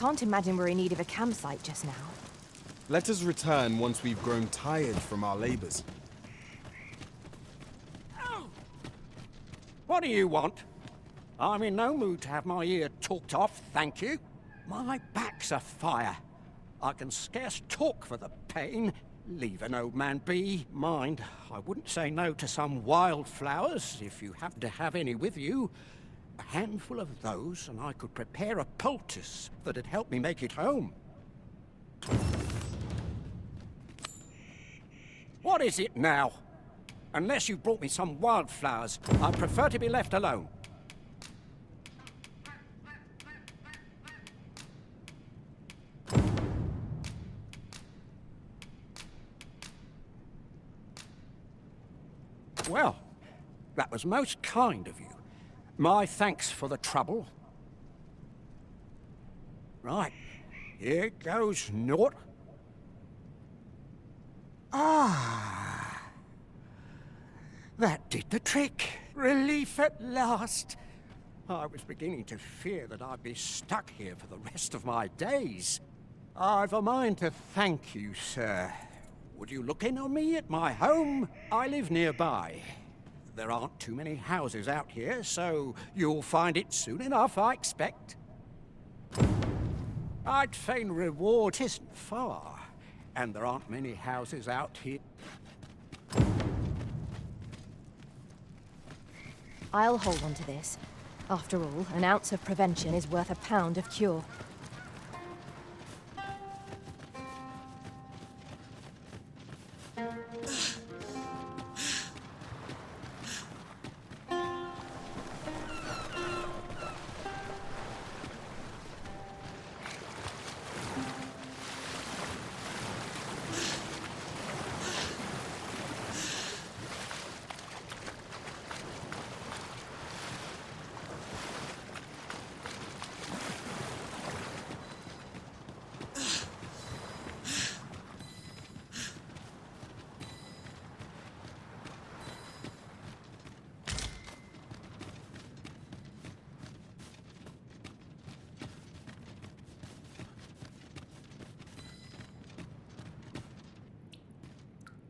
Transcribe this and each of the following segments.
can't imagine we're in need of a campsite just now. Let us return once we've grown tired from our labors. What do you want? I'm in no mood to have my ear talked off, thank you. My back's afire. I can scarce talk for the pain. Leave an old man be. Mind, I wouldn't say no to some wildflowers, if you happen to have any with you. A handful of those, and I could prepare a poultice that'd help me make it home. What is it now? Unless you brought me some wildflowers, I'd prefer to be left alone. Well, that was most kind of you. My thanks for the trouble. Right, here goes naught. Ah, that did the trick. Relief at last. I was beginning to fear that I'd be stuck here for the rest of my days. I've a mind to thank you, sir. Would you look in on me at my home? I live nearby. There aren't too many houses out here, so you'll find it soon enough, I expect. I'd fain reward isn't far, and there aren't many houses out here. I'll hold on to this. After all, an ounce of prevention is worth a pound of cure.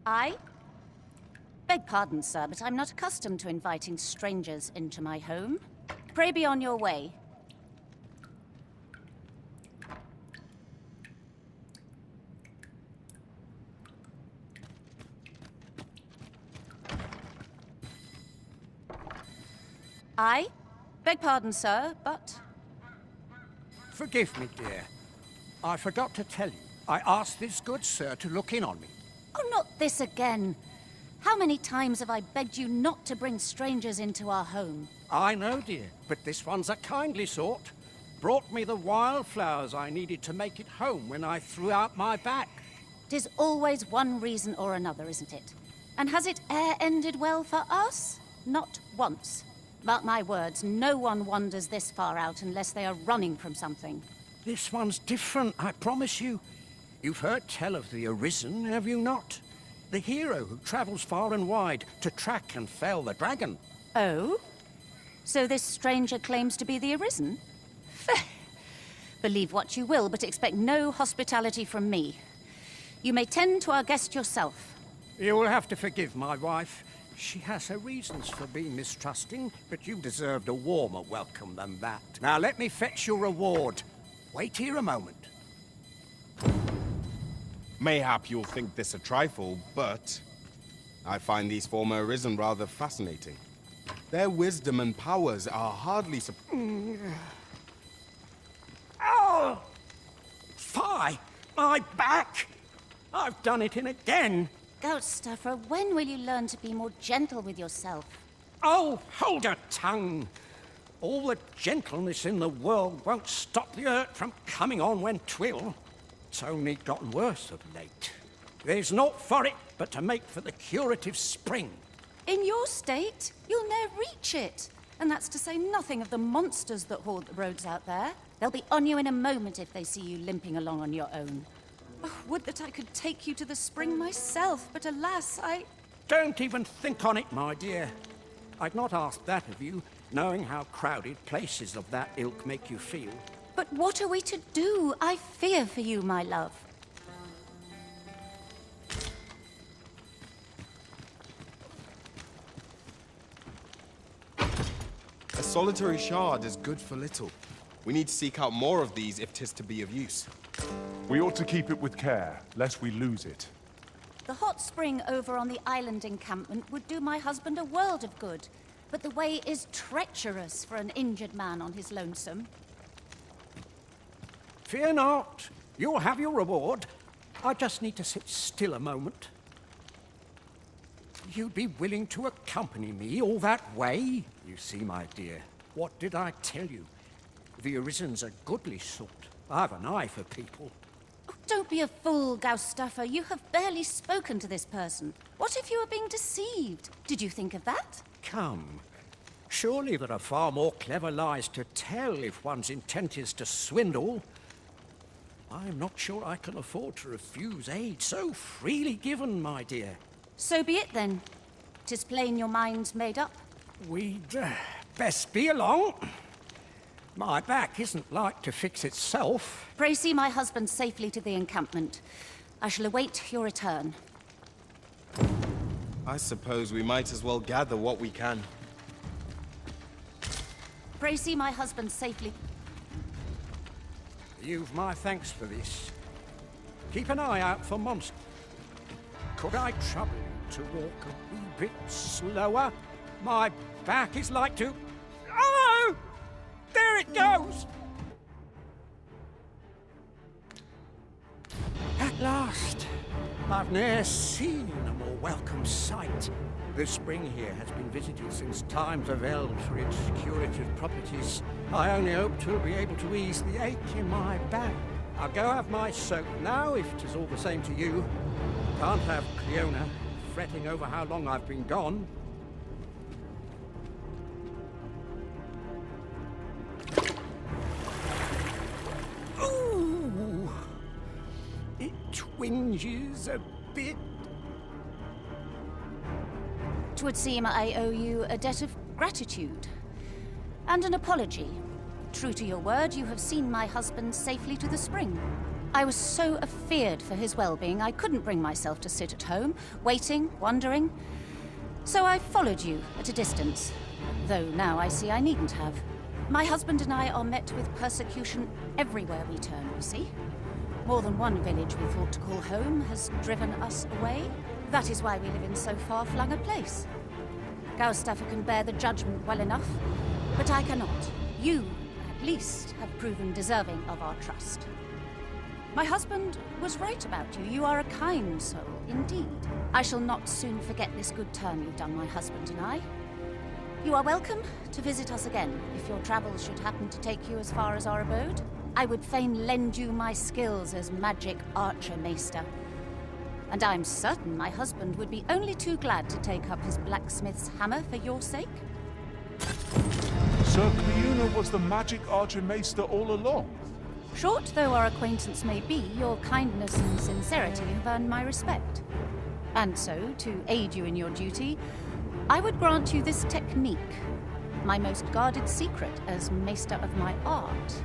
I beg pardon, sir, but I'm not accustomed to inviting strangers into my home. Pray be on your way. I beg pardon, sir, but... Forgive me, dear. I forgot to tell you. I asked this good sir to look in on me. Oh, not this again. How many times have I begged you not to bring strangers into our home? I know, dear, but this one's a kindly sort. Brought me the wildflowers I needed to make it home when I threw out my back. 'Tis always one reason or another, isn't it? And has it e'er ended well for us? Not once. Mark my words, no one wanders this far out unless they are running from something. This one's different, I promise you. You've heard tell of the Arisen, have you not? The hero who travels far and wide to track and fell the dragon. Oh? So this stranger claims to be the Arisen? Believe what you will, but expect no hospitality from me. You may tend to our guest yourself. You will have to forgive my wife. She has her reasons for being mistrusting, but you deserved a warmer welcome than that. Now let me fetch your reward. Wait here a moment. Mayhap you'll think this a trifle, but I find these former Arisen rather fascinating. Their wisdom and powers are hardly Oh! Fie! My back! I've done it in again! Goat stuffer, when will you learn to be more gentle with yourself? Oh, hold your tongue! All the gentleness in the world won't stop the hurt from coming on when 'twill. It's only gotten worse of late. There's naught for it but to make for the curative spring. In your state, you'll ne'er reach it. And that's to say nothing of the monsters that haunt the roads out there. They'll be on you in a moment if they see you limping along on your own. Oh, would that I could take you to the spring myself, but alas, I... Don't even think on it, my dear. I'd not ask that of you, knowing how crowded places of that ilk make you feel. But what are we to do? I fear for you, my love. A solitary shard is good for little. We need to seek out more of these if 'tis to be of use. We ought to keep it with care, lest we lose it. The hot spring over on the island encampment would do my husband a world of good, but the way is treacherous for an injured man on his lonesome. Fear not. You'll have your reward. I just need to sit still a moment. You'd be willing to accompany me all that way? You see, my dear, what did I tell you? The Arisen's a goodly sort. I've an eye for people. Oh, don't be a fool, Gaustafa. You have barely spoken to this person. What if you were being deceived? Did you think of that? Come. Surely there are far more clever lies to tell if one's intent is to swindle. I'm not sure I can afford to refuse aid so freely given, my dear. So be it then. 'Tis plain your mind's made up. We'd best be along. My back isn't like to fix itself. Pray see my husband safely to the encampment. I shall await your return. I suppose we might as well gather what we can. Pray see my husband safely. You've my thanks for this. Keep an eye out for monsters. Could I trouble you to walk a wee bit slower? My back is like to... Oh! There it goes! At last! I've ne'er seen a more welcome sight. The spring here has been visited since times of eld for its curative properties. I only hope to be able to ease the ache in my back. I'll go have my soak now, if 'tis all the same to you. Can't have Cleona fretting over how long I've been gone. Ooh! It twinges a bit. 'Twould seem I owe you a debt of gratitude. And an apology. True to your word, you have seen my husband safely to the spring. I was so afeard for his well-being, I couldn't bring myself to sit at home, waiting, wondering. So I followed you at a distance. Though now I see I needn't have. My husband and I are met with persecution everywhere we turn, you see. More than one village we thought to call home has driven us away. That is why we live in so far-flung a place. Gaustafa can bear the judgment well enough, but I cannot. You, at least, have proven deserving of our trust. My husband was right about you. You are a kind soul, indeed. I shall not soon forget this good turn you've done, my husband and I. You are welcome to visit us again, if your travels should happen to take you as far as our abode. I would fain lend you my skills as magic archer maester. And I'm certain my husband would be only too glad to take up his blacksmith's hammer for your sake. Sir Cleona was the magic archer-maester all along. Short though our acquaintance may be, your kindness and sincerity have earned my respect. And so, to aid you in your duty, I would grant you this technique, my most guarded secret as maester of my art.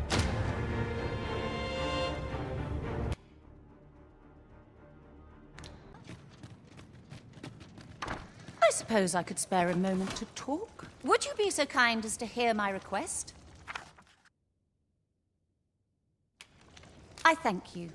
I suppose I could spare a moment to talk. Would you be so kind as to hear my request? I thank you.